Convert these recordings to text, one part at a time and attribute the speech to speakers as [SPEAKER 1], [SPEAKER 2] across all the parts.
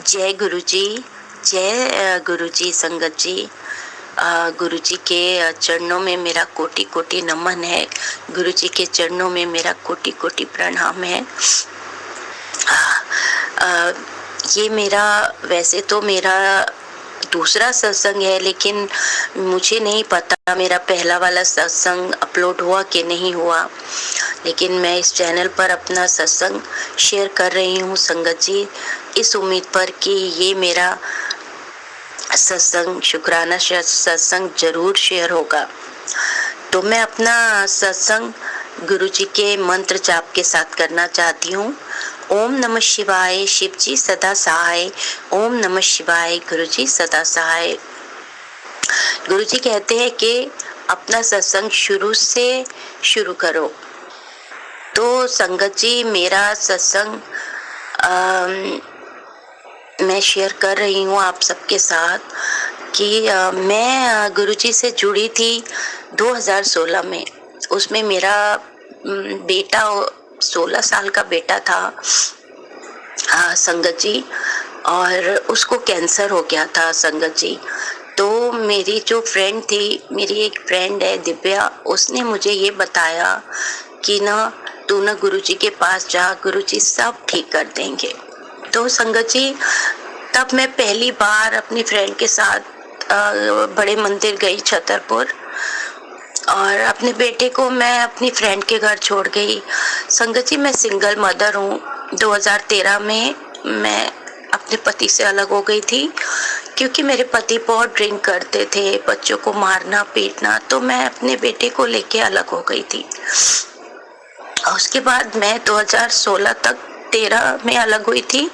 [SPEAKER 1] जय गुरु जी। जय गुरु जी। संगत जी, गुरु जी के चरणों में मेरा कोटि कोटि नमन है। गुरु जी के चरणों में मेरा कोटि कोटि प्रणाम है। आ, ये मेरा वैसे तो मेरा दूसरा सत्संग है, लेकिन मुझे नहीं पता मेरा पहला वाला सत्संग अपलोड हुआ कि नहीं हुआ। लेकिन मैं इस चैनल पर अपना सत्संग शेयर कर रही हूँ संगत जी, इस उम्मीद पर कि ये मेरा सत्संग शुक्राना सत्संग जरूर शेयर होगा। तो मैं अपना सत्संग गुरु जी के मंत्र जाप के साथ करना चाहती हूँ। ओम नमः शिवाय, शिव जी सदा सहाय। ओम नमः शिवाय, गुरु जी सदा सहाय। गुरु जी कहते हैं कि अपना सत्संग शुरू से शुरू करो। तो संगत जी, मेरा सत्संग मैं शेयर कर रही हूँ आप सबके साथ कि मैं गुरु जी से जुड़ी थी 2016 में। उसमें मेरा बेटा 16 साल का बेटा था संगत जी, और उसको कैंसर हो गया था संगत जी। तो मेरी जो फ्रेंड थी, मेरी एक फ्रेंड है दिव्या, उसने मुझे ये बताया कि ना तू ना गुरु जी के पास जा, गुरु जी सब ठीक कर देंगे। तो संगत जी, तब मैं पहली बार अपनी फ्रेंड के साथ बड़े मंदिर गई छतरपुर, और अपने बेटे को मैं अपनी फ्रेंड के घर छोड़ गई। संगत जी, मैं सिंगल मदर हूँ। 2013 में मैं अपने पति से अलग हो गई थी, क्योंकि मेरे पति बहुत ड्रिंक करते थे, बच्चों को मारना पीटना, तो मैं अपने बेटे को लेके अलग हो गई थी। उसके बाद मैं 2016 तक 13 में अलग हुई थी।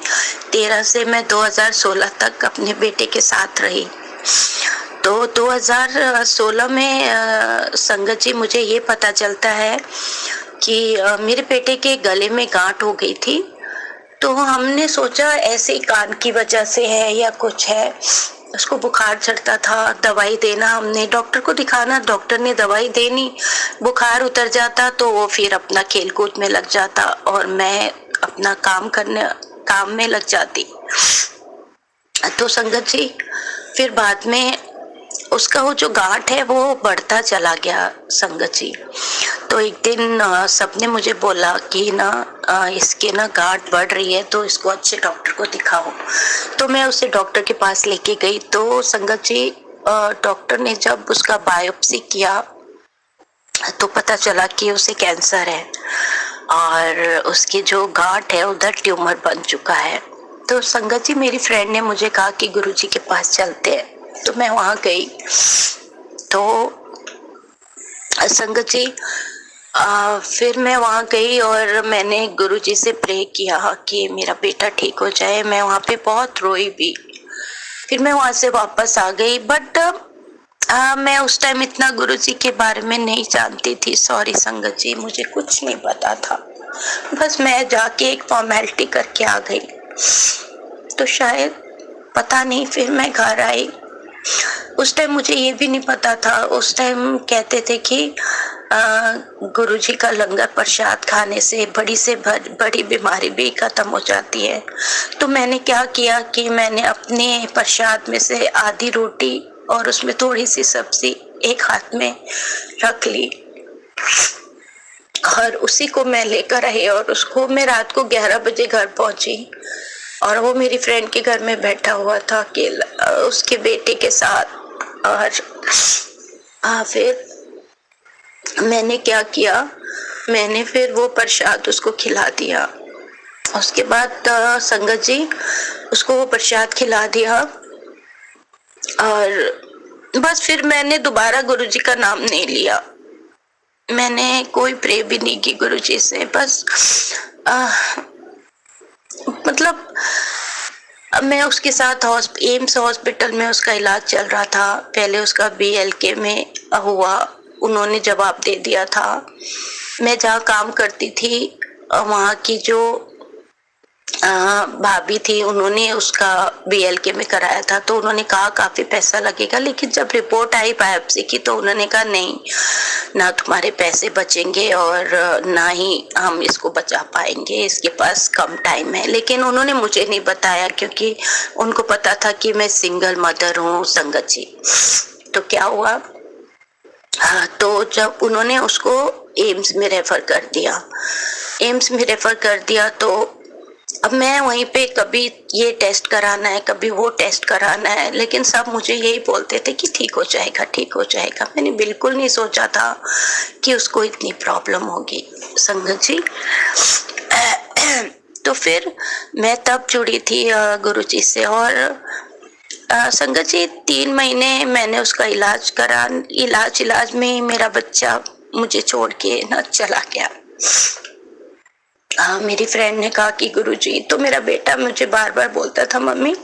[SPEAKER 1] 13 से मैं 2016 तक अपने बेटे के साथ रही। तो 2016 में संगत जी, मुझे ये पता चलता है कि मेरे बेटे के गले में गांठ हो गई थी। तो हमने सोचा ऐसे ही कान की वजह से है या कुछ है। उसको बुखार चढ़ता था, दवाई देना, हमने डॉक्टर को दिखाना, डॉक्टर ने दवाई देनी, बुखार उतर जाता तो वो फिर अपना खेल कूद में लग जाता और मैं अपना काम में लग जाती। तो संगत जी, फिर बाद में उसका वो जो गांठ है वो बढ़ता चला गया संगत जी। तो एक दिन सबने मुझे बोला कि ना इसके ना गांठ बढ़ रही है, तो इसको अच्छे डॉक्टर को दिखाओ। तो मैं उसे डॉक्टर के पास लेके गई। तो संगत जी, डॉक्टर ने जब उसका बायोप्सी किया तो पता चला कि उसे कैंसर है, और उसकी जो गांठ है उधर ट्यूमर बन चुका है। तो संगत जी, मेरी फ्रेंड ने मुझे कहा कि गुरुजी के पास चलते हैं। तो मैं वहां गई। तो संगत जी, फिर मैं वहां गई और मैंने गुरुजी से प्रे किया कि मेरा बेटा ठीक हो जाए। मैं वहां पे बहुत रोई भी। फिर मैं वहां से वापस आ गई। बट मैं उस टाइम इतना गुरुजी के बारे में नहीं जानती थी। सॉरी संगत जी, मुझे कुछ नहीं पता था। बस मैं जाके एक फॉर्मेलिटी करके आ गई। तो शायद पता नहीं, फिर मैं घर आई। उस टाइम मुझे ये भी नहीं पता था। उस टाइम कहते थे कि गुरुजी का लंगर प्रसाद खाने से बड़ी से बड़ी बीमारी भी खत्म हो जाती है। तो मैंने क्या किया कि मैंने अपने प्रसाद में से आधी रोटी और उसमें थोड़ी सी सब्जी एक हाथ में रख ली, और उसी को मैं लेकर आई, और उसको मैं रात को 11 बजे घर पहुंची, और वो मेरी फ्रेंड के घर में बैठा हुआ था अकेला उसके बेटे के साथ। और फिर मैंने क्या किया, मैंने फिर वो प्रसाद उसको खिला दिया। उसके बाद संगत जी, उसको वो प्रसाद खिला दिया, और बस फिर मैंने दोबारा गुरुजी का नाम नहीं लिया। मैंने कोई प्रे भी नहीं की गुरुजी से। बस मतलब मैं उसके साथ एम्स हॉस्पिटल में उसका इलाज चल रहा था। पहले उसका BLK में हुआ, उन्होंने जवाब दे दिया था। मैं जहाँ काम करती थी वहाँ की जो भाभी थी, उन्होंने उसका बीएलके में कराया था, तो उन्होंने कहा काफी पैसा लगेगा, लेकिन जब रिपोर्ट आई बायोप्सी की तो उन्होंने कहा नहीं, ना तुम्हारे पैसे बचेंगे और ना ही हम इसको बचा पाएंगे, इसके पास कम टाइम है। लेकिन उन्होंने मुझे नहीं बताया, क्योंकि उनको पता था कि मैं सिंगल मदर हूँ संगत जी। तो क्या हुआ, तो जब उन्होंने उसको एम्स में रेफर कर दिया, एम्स में रेफर कर दिया, तो अब मैं वहीं पे कभी ये टेस्ट कराना है, कभी वो टेस्ट कराना है, लेकिन सब मुझे यही बोलते थे कि ठीक हो जाएगा, ठीक हो जाएगा। मैंने बिल्कुल नहीं सोचा था कि उसको इतनी प्रॉब्लम होगी संगत जी। तो फिर मैं तब जुड़ी थी गुरुजी से, और संगत जी 3 महीने मैंने उसका इलाज करा। इलाज में मेरा बच्चा मुझे छोड़ के ना चला गया। मेरी फ्रेंड ने कहा कि गुरुजी, तो मेरा बेटा मुझे बार बार बोलता था, मम्मी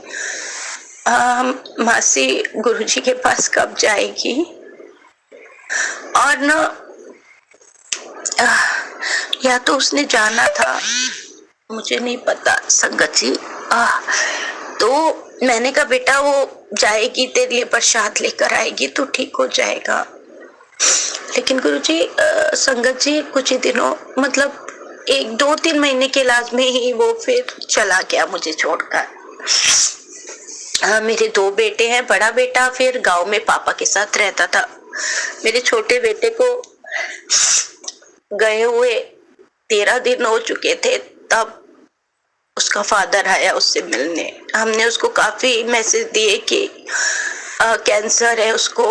[SPEAKER 1] मासी गुरुजी के पास कब जाएगी। और ना या तो उसने जाना था, मुझे नहीं पता संगत जी। तो मैंने कहा बेटा वो जाएगी, तेरे लिए प्रसाद लेकर आएगी, तो ठीक हो जाएगा। लेकिन गुरुजी संगत जी कुछ ही दिनों, मतलब 1-2-3 महीने के इलाज में ही वो फिर चला गया मुझे छोड़कर। मेरे 2 बेटे हैं, बड़ा बेटा फिर गांव में पापा के साथ रहता था। मेरे छोटे बेटे को गए हुए 13 दिन हो चुके थे, तब उसका फादर आया उससे मिलने। हमने उसको काफी मैसेज दिए कि कैंसर है उसको,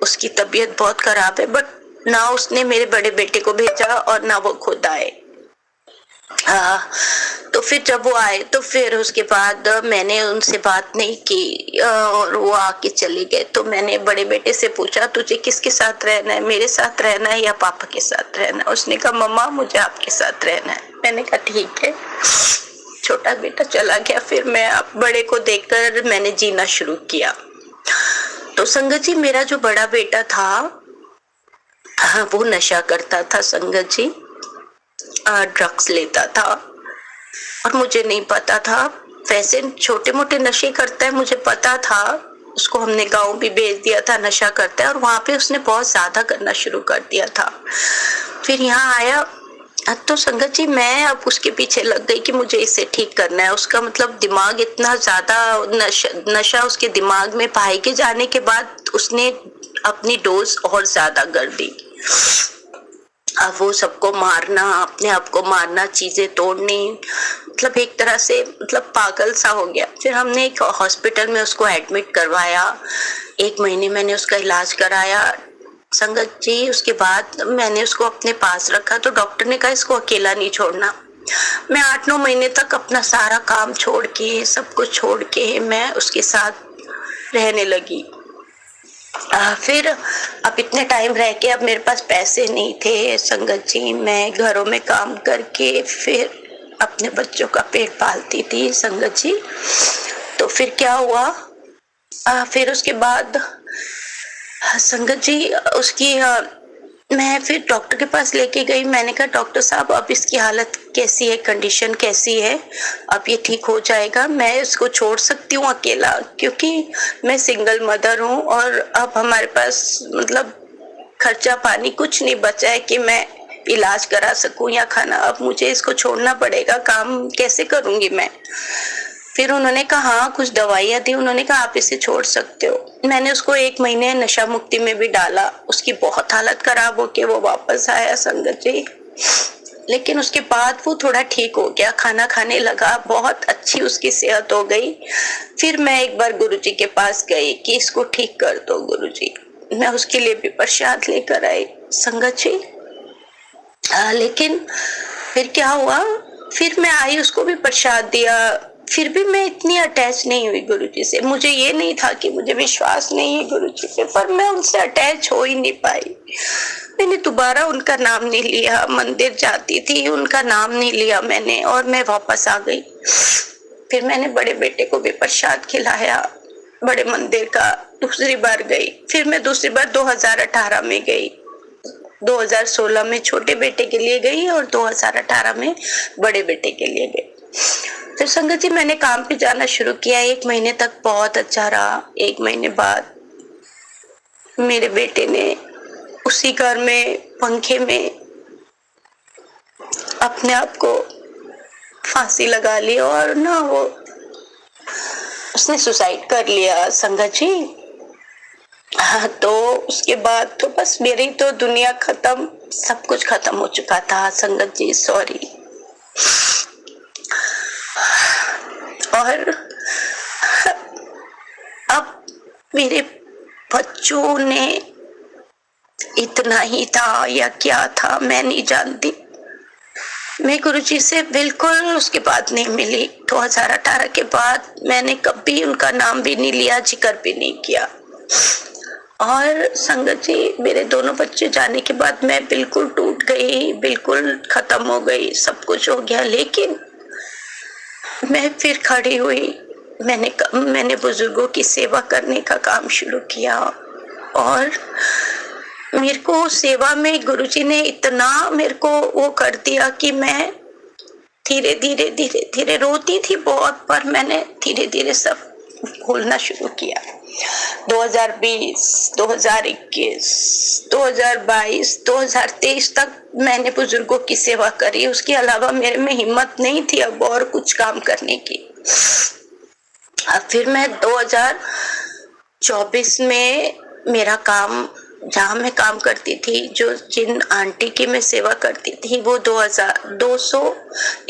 [SPEAKER 1] उसकी तबीयत बहुत खराब है, बट ना उसने मेरे बड़े बेटे को भेजा और ना वो खुद आए। तो फिर जब वो आए तो फिर उसके बाद मैंने उनसे बात नहीं की और वो आके चले गए। तो मैंने बड़े बेटे से पूछा, तुझे किसके साथ रहना है, मेरे साथ रहना है या पापा के साथ रहना है? उसने कहा मम्मा मुझे आपके साथ रहना है। मैंने कहा ठीक है। छोटा बेटा चला गया, फिर मैं बड़े को देखकर मैंने जीना शुरू किया। तो संगत जी मेरा जो बड़ा बेटा था वो नशा करता था संगत जी, ड्रग्स लेता था और मुझे नहीं पता था। वैसे छोटे मोटे नशे करता है मुझे पता था, उसको हमने गांव भी भेज दिया था, नशा करता है, और वहां पे उसने बहुत ज्यादा करना शुरू कर दिया था। फिर यहाँ आया तो संगत जी मैं अब उसके पीछे लग गई कि मुझे इसे ठीक करना है। उसका मतलब दिमाग इतना ज्यादा नशा उसके दिमाग में पाए के जाने के बाद उसने अपनी डोज और ज्यादा कर दी। अब वो सबको मारना, अपने आप को मारना, चीजें तोड़नी, मतलब एक तरह से मतलब पागल सा हो गया। फिर हमने एक हॉस्पिटल में उसको एडमिट करवाया, 1 महीने मैंने उसका इलाज कराया संगत जी। उसके बाद मैंने उसको अपने पास रखा, तो डॉक्टर ने कहा इसको अकेला नहीं छोड़ना। मैं 8-9 महीने तक अपना सारा काम छोड़ के, सब कुछ छोड़ के मैं उसके साथ रहने लगी। फिर अब इतने टाइम रह के अब मेरे पास पैसे नहीं थे संगत जी, मैं घरों में काम करके फिर अपने बच्चों का पेट पालती थी संगत जी। तो फिर क्या हुआ, फिर उसके बाद संगत जी उसकी मैं फिर डॉक्टर के पास लेके गई। मैंने कहा डॉक्टर साहब अब इसकी हालत कैसी है, कंडीशन कैसी है, अब ये ठीक हो जाएगा, मैं इसको छोड़ सकती हूँ अकेला, क्योंकि मैं सिंगल मदर हूँ और अब हमारे पास मतलब खर्चा पानी कुछ नहीं बचा है कि मैं इलाज करा सकूं या खाना, अब मुझे इसको छोड़ना पड़ेगा, काम कैसे करूंगी मैं। फिर उन्होंने कहा हाँ कुछ दवाइयाँ दी, उन्होंने कहा आप इसे छोड़ सकते हो। मैंने उसको 1 महीने नशा मुक्ति में भी डाला, उसकी बहुत हालत खराब होके वो वापस आया संगत जी, लेकिन उसके बाद वो थोड़ा ठीक हो गया, खाना खाने लगा, बहुत अच्छी उसकी सेहत हो गई। फिर मैं एक बार गुरुजी के पास गई कि इसको ठीक कर दो गुरुजी, मैं उसके लिए भी प्रसाद लेकर आई संगत जी। लेकिन फिर क्या हुआ, फिर मैं आई उसको भी प्रसाद दिया, फिर भी मैं इतनी अटैच नहीं हुई गुरुजी से। मुझे ये नहीं था कि मुझे विश्वास नहीं है गुरुजी पे, पर मैं उनसे अटैच हो ही नहीं पाई। मैंने दोबारा उनका नाम नहीं लिया, मंदिर जाती थी उनका नाम नहीं लिया मैंने, और मैं वापस आ गई। फिर मैंने बड़े बेटे को भी प्रसाद खिलाया बड़े मंदिर का, दूसरी बार गई। फिर मैं दूसरी बार 2018 में गई, 2016 में छोटे बेटे के लिए गई और 2018 में बड़े बेटे के लिए गई। फिर संगत जी मैंने काम पे जाना शुरू किया। 1 महीने तक बहुत अच्छा रहा। 1 महीने बाद मेरे बेटे ने उसी घर में पंखे में अपने आप को फांसी लगा ली और ना वो उसने सुसाइड कर लिया संगत जी। हाँ, तो उसके बाद तो बस मेरी तो दुनिया खत्म, सब कुछ खत्म हो चुका था संगत जी। सॉरी। और अब मेरे बच्चों ने इतना ही था या क्या था मैं नहीं जानती। मैं गुरुजी से बिल्कुल उसके बाद नहीं मिली। 2018 के बाद मैंने कभी उनका नाम भी नहीं लिया, जिक्र भी नहीं किया। और संगत जी मेरे दोनों बच्चे जाने के बाद मैं बिल्कुल टूट गई, बिल्कुल खत्म हो गई, सब कुछ हो गया। लेकिन मैं फिर खड़ी हुई। मैंने बुजुर्गों की सेवा करने का काम शुरू किया और मेरे को सेवा में गुरुजी ने इतना मेरे को वो कर दिया कि मैं धीरे धीरे रोती थी बहुत, पर मैंने धीरे धीरे सब भूलना शुरू किया। 2020, 2021, 2022, 2023 तक मैंने बुजुर्गों की सेवा करी। उसके अलावा मेरे में हिम्मत नहीं थी अब और कुछ काम करने की। अब फिर मैं 2024 में मेरा काम, जहाँ मैं काम करती थी, जो जिन आंटी की मैं सेवा करती थी, वो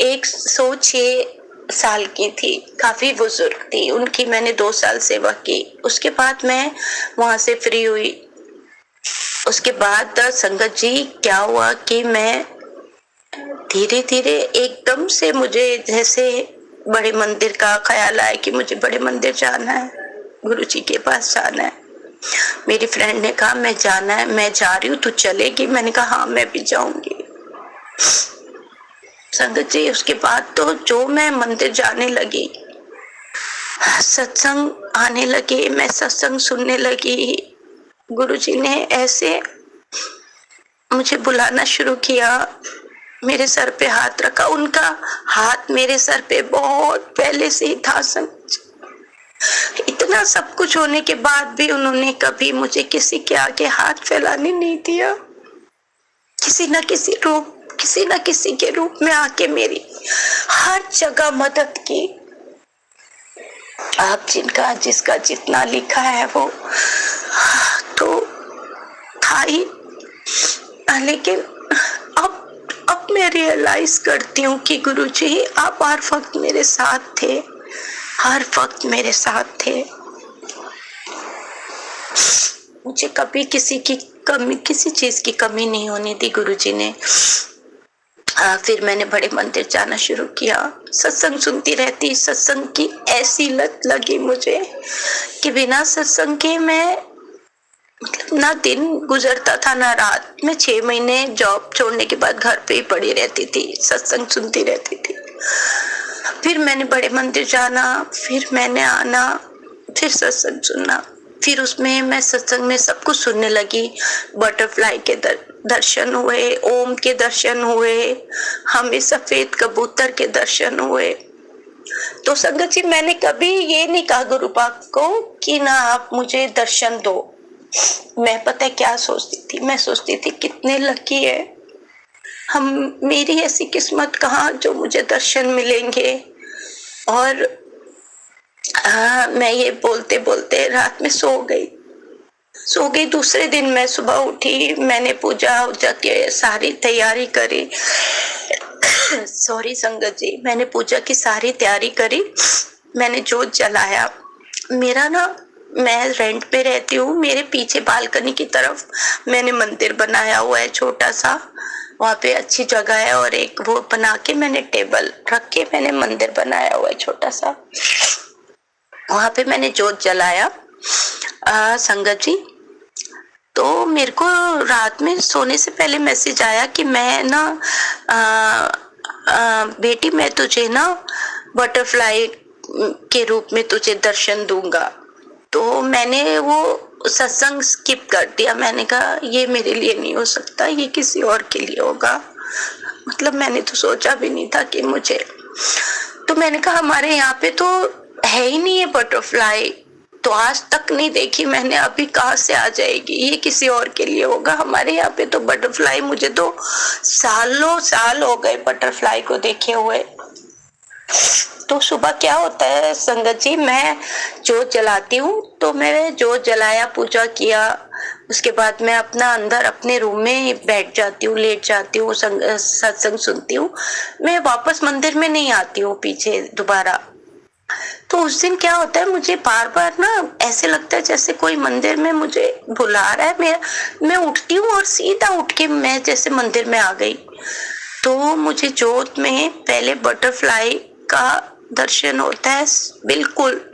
[SPEAKER 1] 106 साल की थी, काफी बुजुर्ग थी। उनकी मैंने 2 साल सेवा की। उसके बाद मैं वहां से फ्री हुई। उसके बाद संगत जी क्या हुआ कि मैं धीरे धीरे एकदम से मुझे जैसे बड़े मंदिर का ख्याल आया कि मुझे बड़े मंदिर जाना है, गुरुजी के पास जाना है। मेरी फ्रेंड ने कहा मैं जाना है, मैं जा रही हूँ, तू चलेगी? मैंने कहा हाँ मैं भी जाऊंगी। संगत जी उसके बाद तो जो मैं मंदिर जाने लगी, सत्संग आने लगे, मैं सत्संग सुनने लगी। गुरुजी ने ऐसे मुझे बुलाना शुरू किया, मेरे सर पे हाथ रखा। उनका हाथ मेरे सर पे बहुत पहले से ही था संगत जी। इतना सब कुछ होने के बाद भी उन्होंने कभी मुझे किसी के आगे हाथ फैलाने नहीं दिया। किसी न किसी के रूप में आके मेरी हर जगह मदद की। आप जिसका जितना लिखा है वो तो था ही, लेकिन अब मैं रियलाइज करती हूँ कि गुरुजी आप हर वक्त मेरे साथ थे, हर वक्त मेरे साथ थे। मुझे कभी किसी चीज की कमी नहीं होनी दी गुरुजी ने। फिर मैंने बड़े मंदिर जाना शुरू किया, सत्संग सुनती रहती। सत्संग की ऐसी लत लगी मुझे कि बिना सत्संग के मैं मतलब ना दिन गुजरता था ना रात। मैं 6 महीने जॉब छोड़ने के बाद घर पे ही पड़ी रहती थी, सत्संग सुनती रहती थी। फिर मैंने बड़े मंदिर जाना, फिर मैंने आना, फिर सत्संग सुनना। फिर उसमें मैं सत्संग में सब कुछ सुनने लगी। बटरफ्लाई के दर्शन हुए, ओम के दर्शन हुए, हमें सफेद कबूतर के दर्शन हुए। तो संगत जी मैंने कभी ये नहीं कहा गुरु पाक को कि ना आप मुझे दर्शन दो। मैं पता है क्या सोचती थी? मैं सोचती थी कितने लकी है मेरी ऐसी किस्मत कहाँ जो मुझे दर्शन मिलेंगे। और मैं ये बोलते बोलते रात में सो गई। दूसरे दिन मैं सुबह उठी, मैंने पूजा के सारी तैयारी करी। सॉरी संगत जी, मैंने पूजा की सारी तैयारी करी, मैंने जोत जलाया। मेरा ना, मैं रेंट पे रहती हूँ, मेरे पीछे बालकनी की तरफ मैंने मंदिर बनाया हुआ है छोटा सा। वहाँ पे अच्छी जगह है और एक वो बना के मैंने टेबल रख के मैंने मंदिर बनाया हुआ है छोटा सा। वहाँ पे मैंने जोत जलाया। संगत जी तो मेरे को रात में सोने से पहले मैसेज आया कि मैं ना बेटी मैं तुझे ना बटरफ्लाई के रूप में तुझे दर्शन दूंगा। तो मैंने वो सत्संग स्किप कर दिया। मैंने कहा ये मेरे लिए नहीं हो सकता, ये किसी और के लिए होगा। मतलब मैंने तो सोचा भी नहीं था कि मुझे। तो मैंने कहा हमारे यहाँ पे तो है ही नहीं है बटरफ्लाई, तो आज तक नहीं देखी मैंने, अभी कहाँ से आ जाएगी, ये किसी और के लिए होगा, हमारे यहाँ पे तो बटरफ्लाई, मुझे तो सालों साल हो गए बटरफ्लाई को देखे हुए। तो सुबह क्या होता है संगत जी, मैं जोत जलाती हूँ, तो मैंने जोत जलाया, पूजा किया, उसके बाद मैं अपना अंदर अपने रूम में बैठ जाती हूँ, लेट जाती हूँ, सत्संग सुनती हूँ, मैं वापस मंदिर में नहीं आती हूँ पीछे दोबारा। तो उस दिन क्या होता है, मुझे बार बार ना ऐसे लगता है जैसे कोई मंदिर में मुझे बुला रहा है, मैं उठती हूँ और सीधा उठ के मैं जैसे मंदिर में आ गई। तो मुझे जोत में पहले बटरफ्लाई का दर्शन होता है बिल्कुल,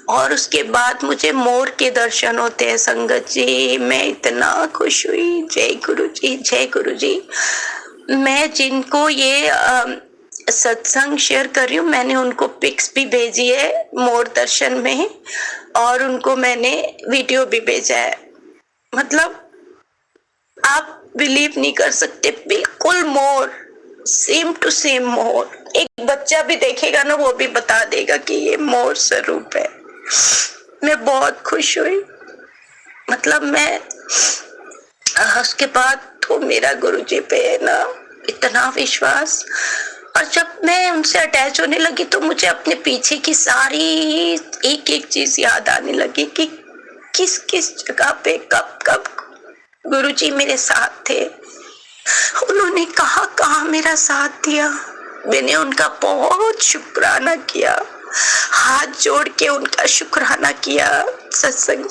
[SPEAKER 1] और उसके बाद मुझे मोर के दर्शन होते हैं संगत जी। मैं इतना खुश हुई, जय गुरु जी, जय गुरु जी। मैं जिनको ये सत्संग शेयर कर रही हूँ, मैंने उनको पिक्स भी भेजी है मोर दर्शन में, और उनको मैंने वीडियो भी भेजा है। मतलब आप बिलीव नहीं कर सकते, बिल्कुल मोर, सेम टू सेम मोर। एक बच्चा भी देखेगा ना, वो भी बता देगा कि ये मोर स्वरूप है। मैं बहुत खुश हुई, मतलब मैं उसके बाद तो मेरा गुरुजी पे है ना इतना विश्वास, और जब मैं उनसे अटैच होने लगी तो मुझे अपने पीछे की सारी एक एक चीज याद आने लगी कि किस किस जगह पे कब कब गुरुजी मेरे साथ थे, उन्होंने कहाँ कहाँ मेरा साथ दिया। मैंने उनका बहुत शुक्राना किया, हाथ जोड़ के उनका शुक्राना किया सत्संग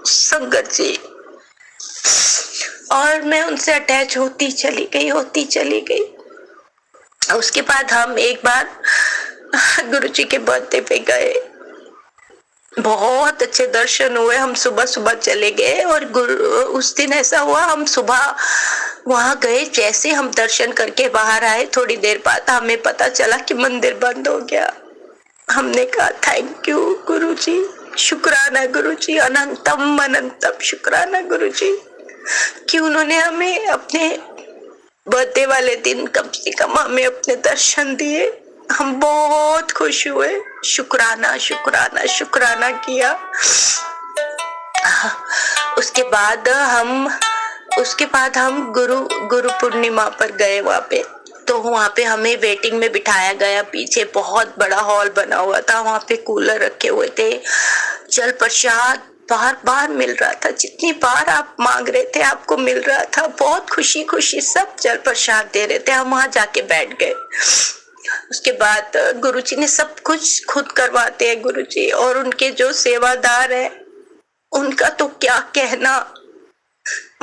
[SPEAKER 1] संगत जी, और मैं उनसे अटैच होती चली गई। उसके बाद हम एक बार गुरुजी के बर्थडे पे गए, बहुत अच्छे दर्शन हुए, हम सुबह सुबह चले गए, और उस दिन ऐसा हुआ हम सुबह वहां गए, जैसे हम दर्शन करके बाहर आए थोड़ी देर बाद हमें पता चला कि मंदिर बंद हो गया। हमने कहा थैंक यू गुरुजी, शुक्राना गुरुजी, अनंतम अनंतम शुक्राना गुरुजी कि उन्होंने हमें अपने बर्थडे वाले दिन कम से कम हमें अपने दर्शन दिए। हम बहुत खुश हुए, शुक्राना शुक्राना शुक्राना किया। उसके बाद हम गुरु पूर्णिमा पर गए वहां पे, तो वहां पे हमें वेटिंग में बिठाया गया, पीछे बहुत बड़ा हॉल बना हुआ था, वहां पे कूलर रखे हुए थे, जल प्रसाद बार बार मिल रहा था, जितनी बार आप मांग रहे थे आपको मिल रहा था, बहुत खुशी खुशी सब जल प्रसाद दे रहे थे। हम वहां जाके बैठ गए। उसके बाद गुरुजी ने सब कुछ खुद करवाते हैं गुरुजी, और उनके जो सेवादार है उनका तो क्या कहना,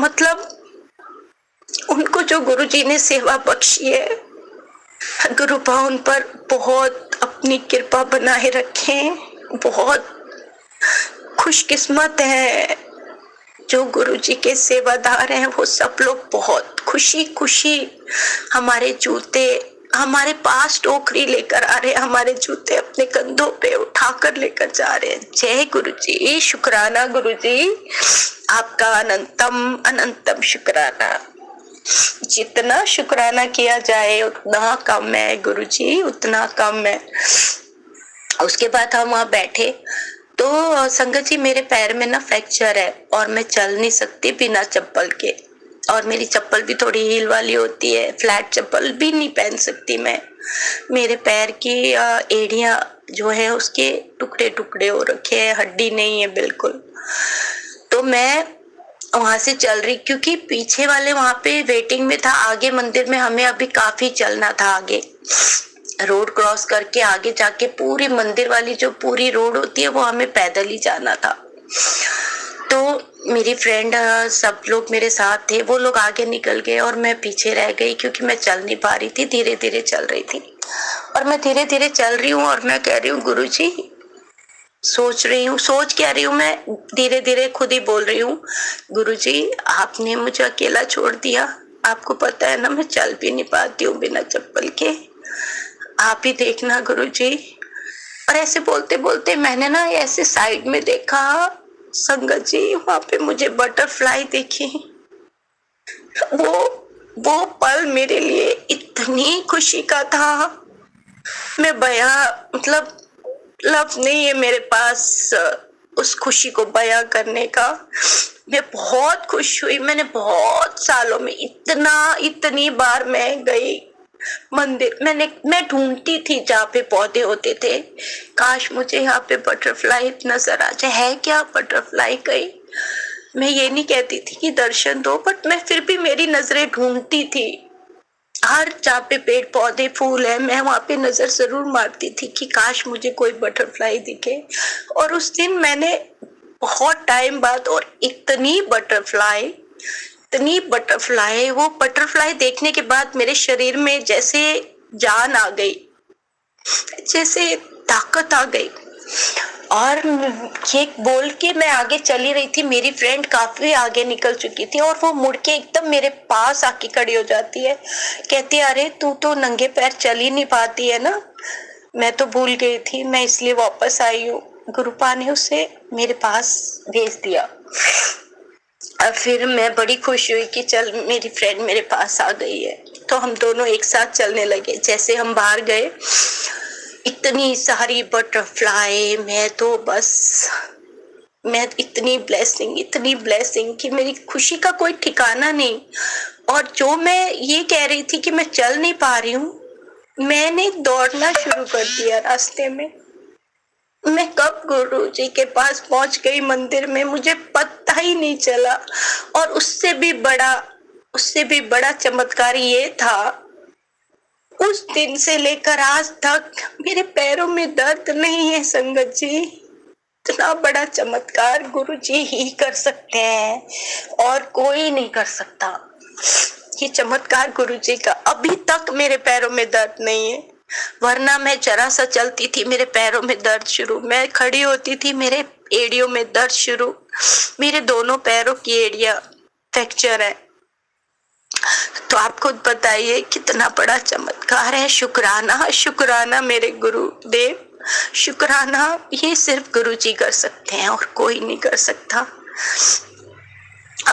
[SPEAKER 1] मतलब उनको जो गुरुजी ने सेवा बख्शी है, गुरु भवन पर बहुत अपनी कृपा बनाए रखें। बहुत खुशकिस्मत है जो गुरुजी के सेवादार हैं, वो सब लोग बहुत खुशी खुशी हमारे जूते हमारे पास टोकरी लेकर आ रहे हैं, हमारे जूते अपने कंधों पे उठाकर लेकर जा रहे हैं। जय गुरुजी, शुक्राना गुरुजी, आपका अनंतम अनंतम शुक्राना। जितना शुक्राना किया जाए उतना कम है गुरुजी, उतना कम है। उसके बाद हम वहां बैठे तो संगत जी मेरे पैर में ना फ्रैक्चर है, और मैं चल नहीं सकती बिना चप्पल के, और मेरी चप्पल भी थोड़ी हील वाली होती है, फ्लैट चप्पल भी नहीं पहन सकती मैं। मेरे पैर की एड़ियां जो है उसके टुकड़े टुकड़े हो रखे हैं, हड्डी नहीं है बिल्कुल। तो मैं वहां से चल रही, क्योंकि पीछे वाले वहां पे वेटिंग में था, आगे मंदिर में हमें अभी काफी चलना था, आगे रोड क्रॉस करके आगे जाके पूरी मंदिर वाली जो पूरी रोड होती है वो हमें पैदल ही जाना था। तो मेरी फ्रेंड सब लोग मेरे साथ थे, वो लोग आगे निकल गए और मैं पीछे रह गई, क्योंकि मैं चल नहीं पा रही थी, धीरे धीरे चल रही थी। और मैं धीरे धीरे चल रही हूँ और मैं कह रही हूँ गुरुजी, सोच क्या रही हूँ मैं, धीरे धीरे खुद ही बोल रही हूँ, गुरुजी आपने मुझे अकेला छोड़ दिया, आपको पता है ना मैं चल भी नहीं पाती हूँ बिना चप्पल के, आप ही देखना गुरुजी। और ऐसे बोलते बोलते मैंने ना ऐसे साइड में देखा संगत जी, वहां पे मुझे बटरफ्लाई दिखी। वो पल मेरे लिए इतनी खुशी का था, मैं बयां मतलब लफ्ज नहीं है मेरे पास उस खुशी को बयां करने का। मैं बहुत खुश हुई। मैंने बहुत सालों में इतनी बार मैं गई मंदिर। मैं ढूंढती थी जहाँ पे पौधे होते थे, काश मुझे यहाँ पे बटरफ्लाई नजर आ जाए। है क्या बटरफ्लाई कहीं? मैं ये नहीं कहती थी कि दर्शन दो, बट मैं फिर भी मेरी नजरें ढूंढती थी। हर जहाँ पे पेड़ पौधे फूल है मैं वहां पे नजर जरूर मारती थी कि काश मुझे कोई बटरफ्लाई दिखे। और उस दिन मैंने बहुत टाइम बाद और इतनी बटरफ्लाई, वो बटरफ्लाई देखने के बाद मेरे शरीर में जैसे जान आ गई, जैसे ताकत आ गई। और ये बोल के मैं आगे चली रही थी, मेरी फ्रेंड काफी आगे निकल चुकी थी और वो मुड़ के एकदम मेरे पास आके खड़ी हो जाती है। कहती है, अरे तू तो नंगे पैर चल ही नहीं पाती है ना। मैं तो भूल गई थी, मैं इसलिए वापस आई हूँ। गुरुपा ने उसे मेरे पास भेज दिया। और फिर मैं बड़ी खुश हुई कि चल मेरी फ्रेंड मेरे पास आ गई है। तो हम दोनों एक साथ चलने लगे। जैसे हम बाहर गए, इतनी सारी बटरफ्लाई, मैं इतनी ब्लेसिंग कि मेरी खुशी का कोई ठिकाना नहीं। और जो मैं ये कह रही थी कि मैं चल नहीं पा रही हूँ, मैंने दौड़ना शुरू कर दिया रास्ते में। मैं कब गुरु जी के पास पहुंच गई मंदिर में, मुझे पता ही नहीं चला। और उससे भी बड़ा चमत्कार ये था, उस दिन से लेकर आज तक मेरे पैरों में दर्द नहीं है। संगत जी, इतना बड़ा चमत्कार गुरु जी ही कर सकते हैं और कोई नहीं कर सकता। ये चमत्कार गुरु जी का। अभी तक मेरे पैरों में दर्द नहीं है, वरना मैं जरा सा चलती थी मेरे पैरों में दर्द शुरू, मैं खड़ी होती थी मेरे एड़ियों में दर्द शुरू। मेरे दोनों पैरों की एड़ियां फ्रैक्चर है। तो आप खुद बताइए कितना बड़ा चमत्कार है। शुक्राना मेरे गुरुदेव, शुक्राना। ये सिर्फ गुरु जी कर सकते हैं और कोई नहीं कर सकता।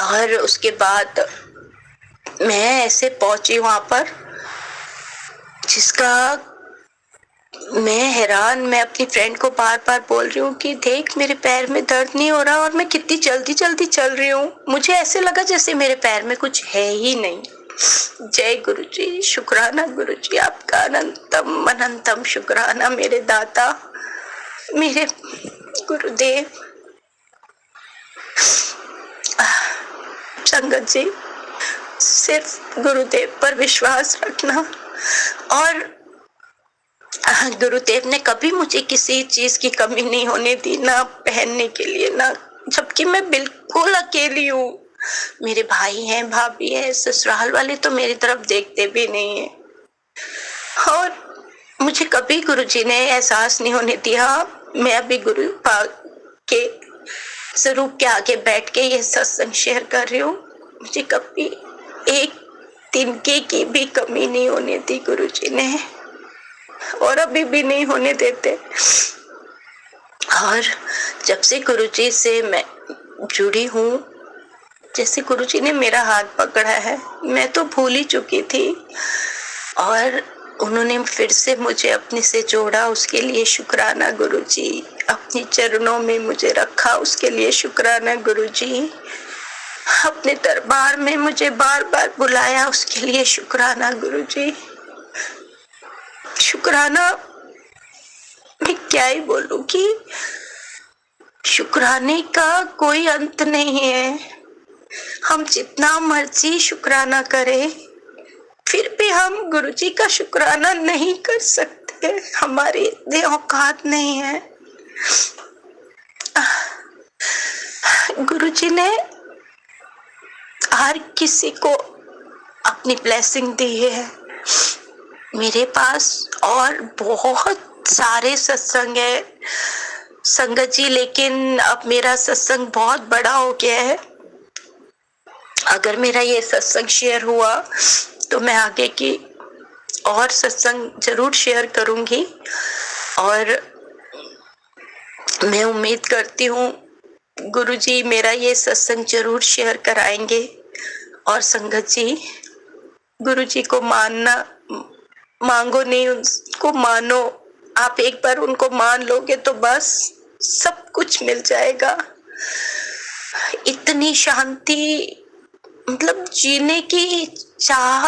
[SPEAKER 1] और उसके बाद मैं ऐसे पहुंची वहां पर, जिसका मैं हैरान। मैं अपनी फ्रेंड को बार बार बोल रही हूँ कि देख मेरे पैर में दर्द नहीं हो रहा और मैं कितनी जल्दी जल्दी चल रही हूँ। मुझे ऐसे लगा जैसे मेरे पैर में कुछ है ही नहीं। जय गुरु जी, शुक्राना गुरु जी आपका अनंतम अनंतम शुक्राना मेरे दाता, मेरे गुरुदेव। संगत जी, सिर्फ गुरुदेव पर विश्वास रखना। और गुरुदेव ने कभी मुझे किसी चीज की कमी नहीं होने दी, ना पहनने के लिए ना, जबकि मैं बिल्कुल अकेली हूँ। मेरे भाई हैं, भाभी है, ससुराल वाले तो मेरी तरफ देखते भी नहीं है। और मुझे कभी गुरुजी ने एहसास नहीं होने दिया। मैं अभी गुरु के स्वरूप के आगे बैठ के ये सत्संग शेयर कर रही हूँ, मुझे कभी एक तिनके की भी कमी नहीं होने दी गुरुजी ने, और अभी भी नहीं होने देते। और जब से गुरुजी से मैं जुड़ी हूँ, जैसे गुरुजी ने मेरा हाथ पकड़ा है, मैं तो भूल ही चुकी थी और उन्होंने फिर से मुझे अपने से जोड़ा, उसके लिए शुक्राना गुरुजी। अपने चरणों में मुझे रखा, उसके लिए शुक्राना गुरुजी। अपने दरबार में मुझे बार बार बुलाया, उसके लिए शुक्राना गुरुजी। शुक्राना, मैं क्या ही बोलूं कि शुक्राने का कोई अंत नहीं है। हम जितना मर्जी शुक्राना करें, फिर भी हम गुरुजी का शुक्राना नहीं कर सकते, हमारी इतनी औकात नहीं है। गुरुजी ने हर किसी को अपनी ब्लेसिंग दी है। मेरे पास और बहुत सारे सत्संग है संगत जी, लेकिन अब मेरा सत्संग बहुत बड़ा हो गया है। अगर मेरा ये सत्संग शेयर हुआ तो मैं आगे की और सत्संग जरूर शेयर करूंगी, और मैं उम्मीद करती हूँ गुरुजी मेरा ये सत्संग जरूर शेयर कराएंगे। और संगत जी, गुरुजी को मानना मांगो नहीं, उनको मानो। आप एक बार उनको मान लोगे तो बस सब कुछ मिल जाएगा। इतनी शांति, मतलब जीने की चाह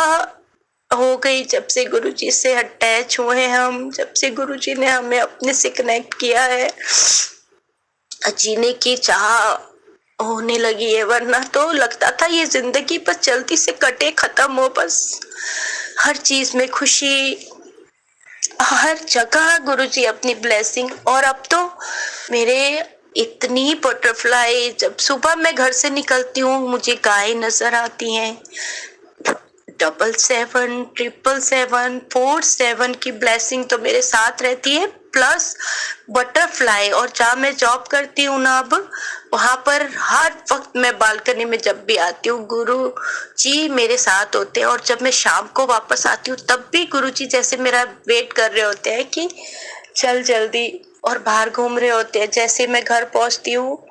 [SPEAKER 1] हो गई जब से गुरुजी से अटैच हुए हैं हम, जब से गुरुजी ने हमें अपने से कनेक्ट किया है, जीने की चाह होने लगी है। वरना तो लगता था ये जिंदगी बस जल्दी से कटे, खत्म हो बस। हर चीज में खुशी, हर जगह गुरुजी अपनी ब्लेसिंग। और अब तो मेरे इतनी बटरफ्लाई, जब सुबह मैं घर से निकलती हूँ मुझे गाय नजर आती हैं। 777, 777, 47 की ब्लेसिंग तो मेरे साथ रहती है, प्लस बटरफ्लाई। और जहाँ मैं जॉब करती हूँ ना अब, वहां पर हर वक्त मैं बालकनी में जब भी आती हूँ गुरु जी मेरे साथ होते हैं। और जब मैं शाम को वापस आती हूँ तब भी गुरु जी जैसे मेरा वेट कर रहे होते हैं कि चल जल्दी, और बाहर घूम रहे होते हैं। जैसे मैं घर पहुंचती हूँ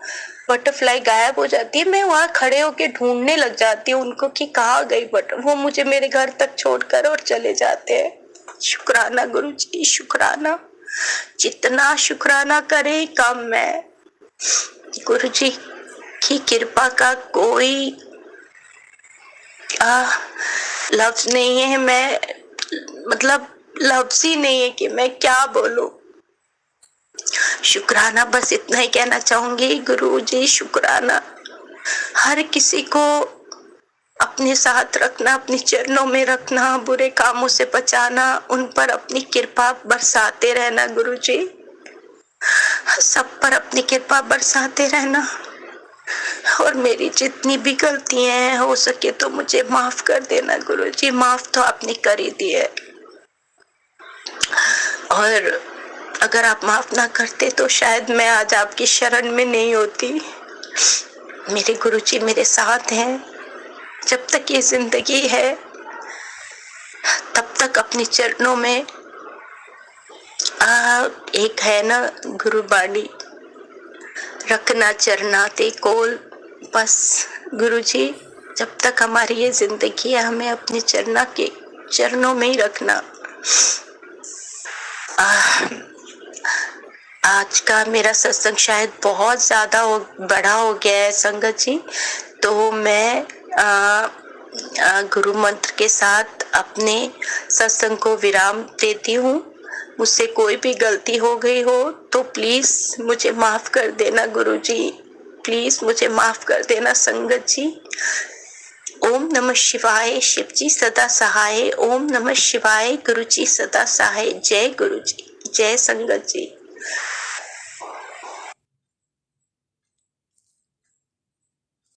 [SPEAKER 1] बटरफ्लाई गायब हो जाती है, मैं वहां खड़े होके ढूंढने लग जाती हूँ उनको कि कहाँ गई बटर। वो मुझे मेरे घर तक छोड़कर और चले जाते हैं। शुक्राना गुरु जी, शुक्राना। जितना शुक्राना करे कम है। गुरु जी की कृपा का कोई लफ्ज नहीं है। मैं मतलब लफ्ज ही नहीं है कि मैं क्या बोलूं। शुक्राना, बस इतना ही कहना चाहूंगी गुरु जी, शुक्राना। हर किसी को अपने साथ रखना, अपने चरणों में रखना, बुरे कामों से बचाना, उन पर अपनी कृपा बरसाते रहना गुरु जी। सब पर अपनी कृपा बरसाते रहना। और मेरी जितनी भी गलतियां हैं हो सके तो मुझे माफ कर देना गुरु जी। माफ तो आपने कर ही दी है, और अगर आप माफ ना करते तो शायद मैं आज आपकी शरण में नहीं होती। मेरे गुरुजी मेरे साथ हैं, जब तक ये जिंदगी है तब तक अपने चरणों में। एक है ना गुरुबाणी, रखना चरना ते कोल। बस गुरुजी जब तक हमारी ये जिंदगी है हमें अपने चरणों में ही रखना। आज का मेरा सत्संग शायद बहुत ज्यादा बड़ा हो गया है संगत जी, तो मैं गुरु मंत्र के साथ अपने सत्संग को विराम देती हूँ। मुझसे कोई भी गलती हो गई हो तो प्लीज मुझे माफ कर देना गुरु जी, प्लीज मुझे माफ कर देना संगत जी। ओम नमः शिवाय, शिव जी सदा सहाय। ओम नमः शिवाय, गुरु जी सदा सहाय। जय गुरु जी, जय संगत जी।